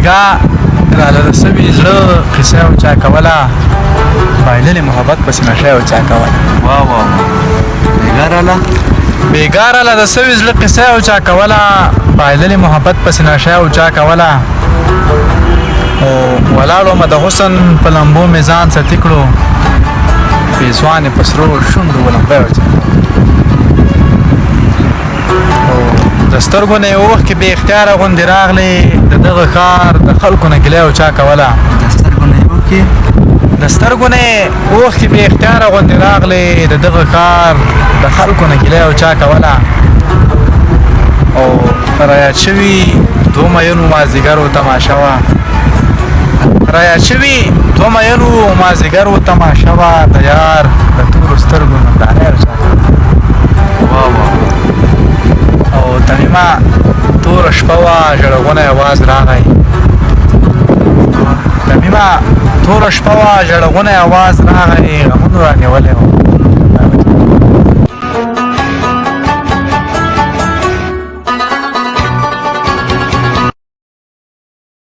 بیګا راله رسوي زړه قصه او چا کوله بایللې محبت پسې نشه او چا کوله واه واه بیګا راله رسوي زړه قصه او چا کوله بایللې محبت پسې نشه او چا کوله او ولاړو مې د حسن په لمبو مې ځان ستی کړو پیزوانې په سرو شونډو ولمبی وچا د سترګو نه یې اوښکې بې اختیاره غوندې راغلې د دغه ښار د خلکو نه ګیله او چا کوله د سترګو نه یې اوښکې بې اختیاره غوندې راغلې د دغه ښار د خلکو نه ګیله او چا کوله او رایاد شوي دوه مینو مازدیګر و تماشه وه رایاد شوي دوه مینو مازدیګر و تماشه وه د یار د تورو سترګو ننداره او چا کوله او تمیمه توره شپه وه ژړغونی اواز راغی تمیمه توره شپه وه ژړغونی اواز راغی غمونو رانیولی و